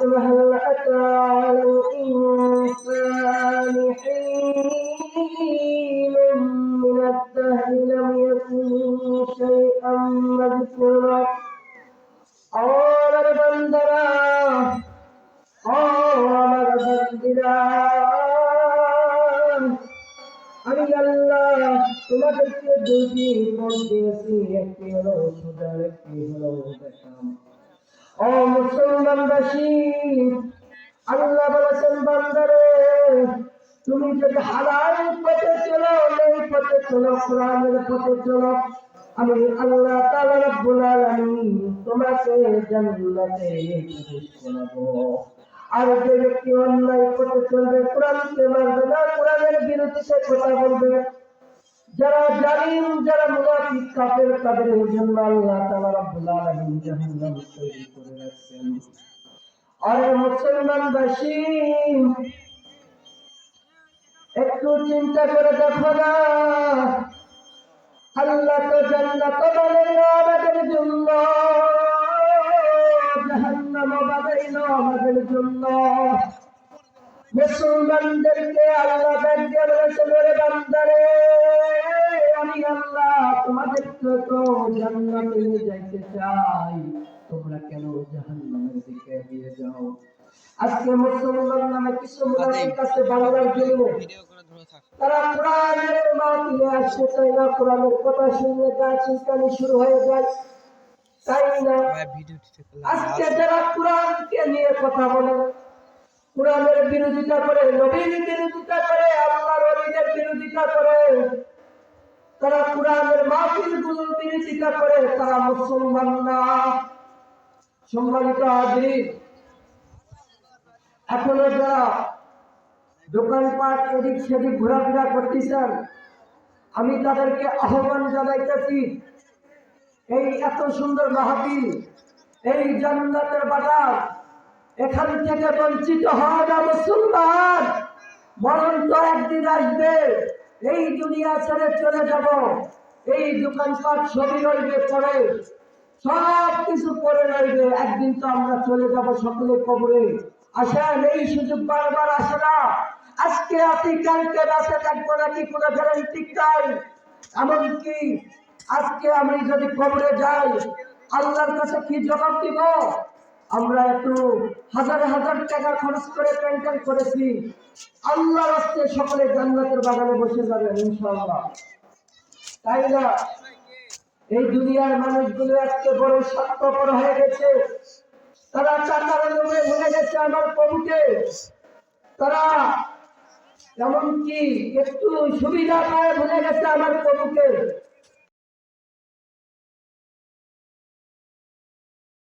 بسم هل أتى على الإنسان حين من الدهر لم يكن شيئا مذكورا আমার বান্দারা আমার বান্দিরা আমি আল্লাহ তোমাদেরকে দুটি পথ দিয়েছি, একটি হলো সুদা, একটি হলো দেখাম। ও মুসলমানবাসী, আল্লাহ বলেছেন বান্দারে তুমি যদি হালাল পথে চলো, এই পথে চলো, কোরআনের পথে চলো, আমি আল্লাহ তাআলা রব্বুল আলামিন তোমাকে জান্নাতে প্রবেশ করাবো। আর যে ব্যক্তি অন্যায় পথে চলবে, কোরআনকে মানবে না, কোরআনের বিরুদ্ধে কথা বলবে, যারা জালিম, যারা মুনাফিক কাফের, তাদের জন্য আল্লাহ তাআলা রব্বুল আলামিন জাহান্নাম তৈরি করে রাখছেন। আর মুসলমানবাসী একটু চিন্তা করে দেখো না, আল্লাহ তো জান্নাত বানাইল আমাদের জন্য, জাহান্নাম বানাইল আমাদের জন্য। মুসলমানদেরকে আল্লাহ ডাকিয়ে বলেছেন, ওরে বান্দারে আমি আল্লাহ তোমাদেরকে তো জান্নাতে নিয়ে যাইতে চাই, তোমরা কেন জাহান্নামের দিকে এগিয়ে যাও? আজকে মুসলমান নামে কিছু মুনাফিক আছে বাংলার জন্য, তারা কোরআনের মাহফিলে আসতে চায় না, কোরআনের কথা শুনলে গা চুলকানি শুরু হয়ে যায়, তাই না? আজকে যারা কোরআনকে নিয়ে কথা বলে, কোরআনের বিরোধিতা করে, নবীর বিরোধিতা করে, আল্লাহর ওলিদের বিরোধিতা করে, তারা কোরআনের মাহফিলগুলোর বিরোধিতা করে, তারা মুসলমান না। সম্মানিত হাজির, এখনো যারা দোকানপাট এদিক সেদিক ঘোরাফেরা করতেছেন, আমি তাদেরকে আহ্বান জানাইতেছি, এই এত সুন্দর মাহফিল, এই জান্নাতের বাগান, এখান থেকে বঞ্চিত হওয়া না মুসলমান। মরণ তো একদিন আসবে, এই দুনিয়া ছেড়ে চলে যাব, এই দোকানপাট সবই রইবে পরে, সব কিছু পরে রইবে, একদিন তো আমরা চলে যাব সকলে কবরে। আসেন, এই সুযোগ বারবার আসে না। আজকে আপনি কালকে বাসে থাকবো নাকি কোনো গ্যারান্টি নাই। এমনকি আজকে আমি যদি কবরে যাই, আল্লাহর কাছে কি জবাব দিব? আমরা একটু হাজার হাজার টাকা খরচ করে প্যান্ডেল করেছি, আল্লাহর রাস্তায় সকলে জান্নাতের বাগানে বসে যাবেন ইনশাআল্লাহ, তাই না? এই দুনিয়ার মানুষগুলো আজকে বড় স্বার্থপর হয়ে গেছে, তারা টাকার লোভে ভুলে গেছে আমার প্রভুকে, তারা এমনকি একটু সুবিধা পায় ভুলে গেছে আমার প্রভুকে।